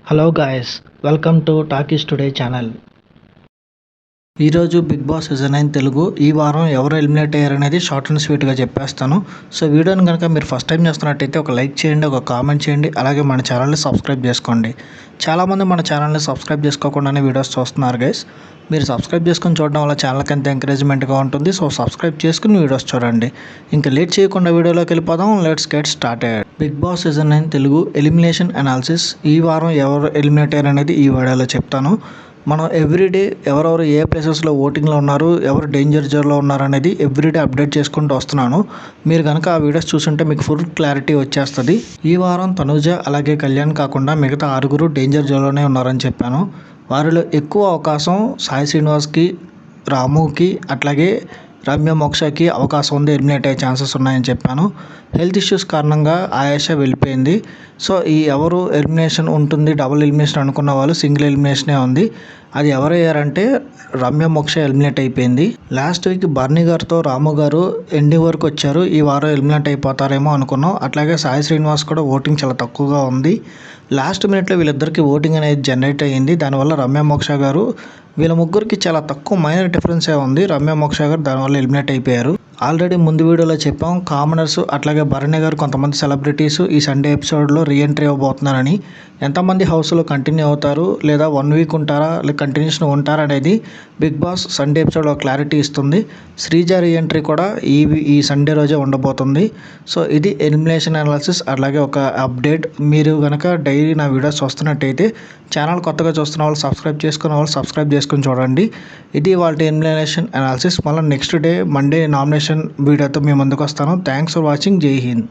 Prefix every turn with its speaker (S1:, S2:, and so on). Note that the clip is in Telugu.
S1: Hello guys, welcome to talkies today channel. ఈరోజు బిగ్ బాస్ సీజన్ 9 తెలుగు ఈ వారం ఎవరు ఎలిమినేట్ అయ్యారనేది షార్ట్ అండ్ స్వీట్గా చెప్పేస్తాను. సో వీడియోని కనుక మీరు ఫస్ట్ టైం చేస్తున్నట్టయితే ఒక లైక్ చేయండి, ఒక కామెంట్ చేయండి, అలాగే మన ఛానల్ని సబ్స్క్రైబ్ చేసుకోండి. చాలామంది మన ఛానల్ని సబ్స్క్రైబ్ చేసుకోకుండానే వీడియోస్ చూస్తున్నారు గైస్. మీరు సబ్స్క్రైబ్ చేసుకుని చూడడం వల్ల ఛానల్కి ఎంత ఎంకరేజ్మెంట్గా ఉంటుంది. సో సబ్స్క్రైబ్ చేసుకుని వీడియోస్ చూడండి. ఇంకా లేట్ చేయకుండా వీడియోలోకి వెళ్ళిపోదాం. Let's get started. Bigg Boss season 9 Telugu elimination analysis. ఈ వారం ఎవరు ఎలిమినేట్ అయ్యారు అనేది ఈ వీడియోలో చెప్తాను. మనం ఎవ్రీడే ఎవరెవరు ఏ ప్లేసెస్లో ఓటింగ్లో ఉన్నారు, ఎవరు డేంజర్ జోన్లో ఉన్నారు అనేది ఎవ్రీడే అప్డేట్ చేసుకుంటూ వస్తున్నాను. మీరు కనుక ఆ వీడియోస్ చూసుంటే మీకు ఫుల్ క్లారిటీ వచ్చేస్తుంది. ఈ వారం తనుజ అలాగే కళ్యాణ్ కాకుండా మిగతా 6 డేంజర్ జోన్లోనే ఉన్నారని చెప్పాను. వారిలో ఎక్కువ అవకాశం సాయి శ్రీనివాస్కి, రాముకి, అట్లాగే రమ్య మోక్షకి అవకాశం ఉంది, ఎలిమినేట్ అయ్యే ఛాన్సెస్ ఉన్నాయని చెప్పాను. హెల్త్ ఇష్యూస్ కారణంగా ఆయేష వెళ్ళిపోయింది. సో ఈ ఎవరు ఎలిమినేషన్ ఉంటుంది, డబుల్ ఎలిమినేషన్ అనుకున్న వాళ్ళు సింగిల్ ఎలిమినేషనే ఉంది. అది ఎవరయ్యారంటే రమ్య మోక్ష ఎలిమినేట్ అయిపోయింది. లాస్ట్ వీక్ బర్నీ గారితో రాము గారు ఎండింగ్ వరకు వచ్చారు. ఈ వారం ఎలిమినేట్ అయిపోతారేమో అనుకున్నాం. అట్లాగే సాయి శ్రీనివాస్ కూడా ఓటింగ్ చాలా తక్కువగా ఉంది. లాస్ట్ మినిట్లో వీళ్ళిద్దరికి ఓటింగ్ అనేది జనరేట్ అయ్యింది. దానివల్ల రమ్య మోక్ష గారు, వీళ్ళ ముగ్గురికి చాలా తక్కువ మైనర్ డిఫరెన్సే ఉంది. రమ్య మోక్ష గారు దానివల్ల ఎలిమినేట్ అయిపోయారు. ఆల్రెడీ ముందు వీడియోలో చెప్పాం, కామనర్స్ అట్లాగే భరణి గారు కొంతమంది సెలబ్రిటీస్ ఈ సండే ఎపిసోడ్లో రీఎంట్రీ అవ్వబోతున్నారని. ఎంతమంది హౌస్లో కంటిన్యూ అవుతారు, లేదా 1 వీక్ ఉంటారా, లేదా కంటిన్యూషన్ ఉంటారా అనేది బిగ్ బాస్ సండే ఎపిసోడ్లో క్లారిటీ ఇస్తుంది. శ్రీజ రీఎంట్రీ కూడా ఈ సండే రోజే ఉండబోతుంది. సో ఇది ఎలిమినేషన్ అనాలిసిస్, అలాగే ఒక అప్డేట్. మీరు కనుక డైలీ నా వీడియోస్ చూస్తున్నట్టయితే ఛానల్ కొత్తగా చూస్తున్న వాళ్ళు సబ్స్క్రైబ్ చేసుకున్న వాళ్ళు సబ్స్క్రైబ్ చేసుకుని చూడండి. ఇది వాళ్ళ ఎలిమినేషన్ అనాలిసిస్. మళ్ళీ నెక్స్ట్ డే మండే నామినేషన్ వీడియోతో మీ ముందుకు వస్తాను. Thanks for watching. జై హింద్.